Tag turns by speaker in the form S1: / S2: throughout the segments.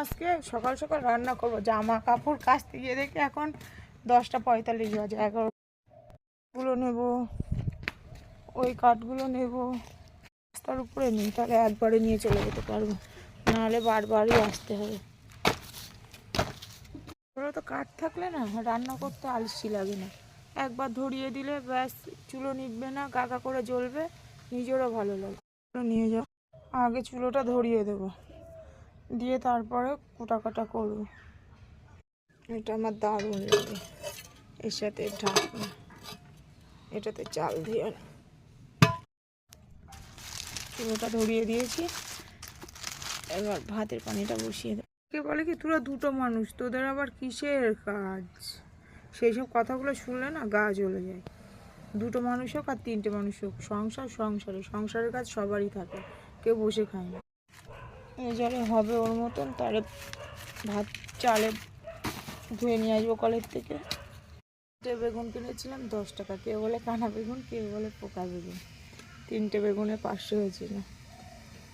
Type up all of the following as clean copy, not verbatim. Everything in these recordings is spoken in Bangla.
S1: আজকে সকাল সকাল রান্না করবো। জামা কাপড় কাচতে গিয়ে দেখি এখন 10:45 বাজে। 11গুলো নেব, ওই কাঠগুলো নেব, রাস্তার উপরে নিই, তাহলে একবারে নিয়ে চলে যেতে পারবো, নাহলে বারবারই আসতে হবে। ওরা তো কাঠ থাকলে না রান্না করতে আলসি লাগে না, একবার ধরিয়ে দিলে ব্যাস, চুলো নিববে না, গাগা করে জ্বলবে, নিজেরও ভালো লাগে। নিয়ে যাও, আগে চুলোটা ধরিয়ে দেবো, দিয়ে তারপরে কোটা করবো। এটা আমার দারুণ লাগে। এর সাথে ঢাকনা, এটাতে চাল দিয়ে চুলোটা ধরিয়ে দিয়েছি। এবার ভাতের পানিটা বসিয়ে দেবো। কে বলে কি তোরা দুটো মানুষ, তোদের আবার কিসের কাজ? সেই সব কথাগুলো শুনলে না গা জ্বলে যায়। দুটো মানুষ হোক আর তিনটে মানুষ হোক, সংসারের কাজ সবারই থাকে, কেউ বসে খায় না। এই জলে হবে ওর মতন, তারে ভাত চালে ধুয়ে নিয়ে আসবো কলের থেকে। বেগুন কিনেছিলাম 10 টাকা, কেউ বলে কানা বেগুন, কেউ বলে পোকা বেগুন। 3টে বেগুনে 500 হয়েছিল।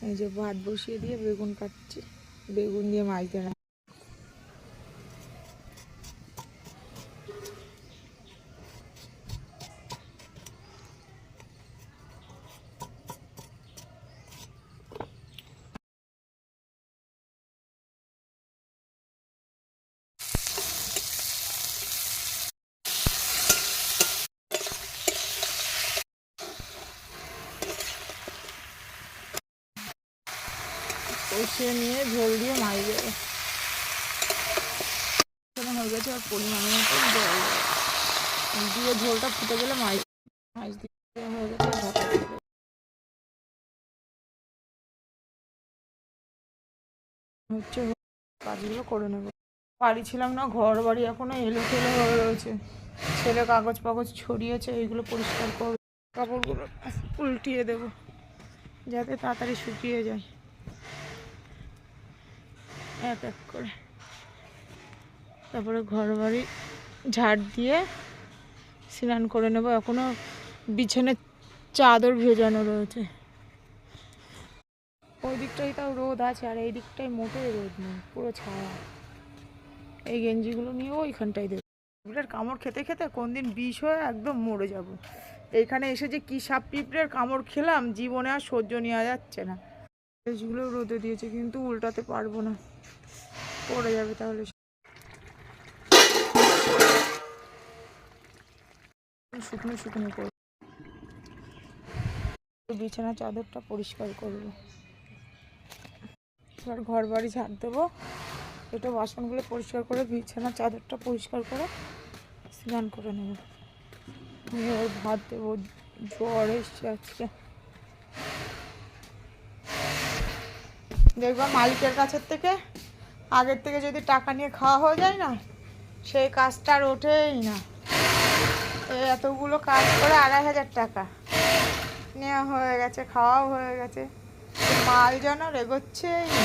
S1: এই যে ভাত বসিয়ে দিয়ে বেগুন কাটছি, বেগুন দিয়ে মাছ দেনা। কষিয়ে নিয়ে ঝোল দিয়ে মাছ দেবো। হয়ে গেছে, আর পরিমাণ মতো জল দিয়ে ঝোলটা ফুটে গেলে মাছ দিয়ে হয়ে গেছে। হচ্ছে কাজগুলো করে নেবো। বাড়ি ছিলাম না, ঘর বাড়ি এখনো এলোথেলো হয়ে রয়েছে। ছেলে কাগজ পাগজ ছড়িয়েছে, এইগুলো পরিষ্কার করবো। কাপড়গুলো উল্টিয়ে দেবো যাতে তাড়াতাড়ি শুকিয়ে যায় এক এক করে। তারপরে ঘর বাড়ি ঝাড় দিয়ে স্নান করে নেবো। এখনো বিছানার চাদর ভেজানো রয়েছে। ওই দিকটাই তাও রোদ আছে, আর এই দিকটায় মোটেই রোদ নেই, পুরো ছায়া। এই গেঞ্জিগুলো নিয়ে ওইখানটাই দেবো। পিঁপড়ের কামড় খেতে খেতে কোন দিন বিষ হয়ে একদম মরে যাব। এইখানে এসে যে কী সাপ পিঁপড়ের কামড় খেলাম, জীবনে আর সহ্য নেওয়া যাচ্ছে না। ড্রেসগুলো রোদে দিয়েছে, কিন্তু উল্টাতে পারবো না, পড়ে যাবে তাহলে। শুকনো শুকনো করবো, বিছানা চাদরটা পরিষ্কার করবো। এবার ঘর বাড়ি ঝাড় দেবো, একটু বাসনগুলো পরিষ্কার করে বিছানা চাদরটা পরিষ্কার করে স্নান করে নেব। এবার ভাত দেবো, জ্বর এসছে আজকে। দেখবা মালিকের কাছের থেকে আগের থেকে যদি টাকা নিয়ে খাওয়া হয়ে যায় না, সেই কাজটা আর ওঠেই না। এতগুলো কাজ করে 2500 টাকা নেওয়া হয়ে গেছে, খাওয়াও হয়ে গেছে, মাল যেন রেগোচ্ছেই না।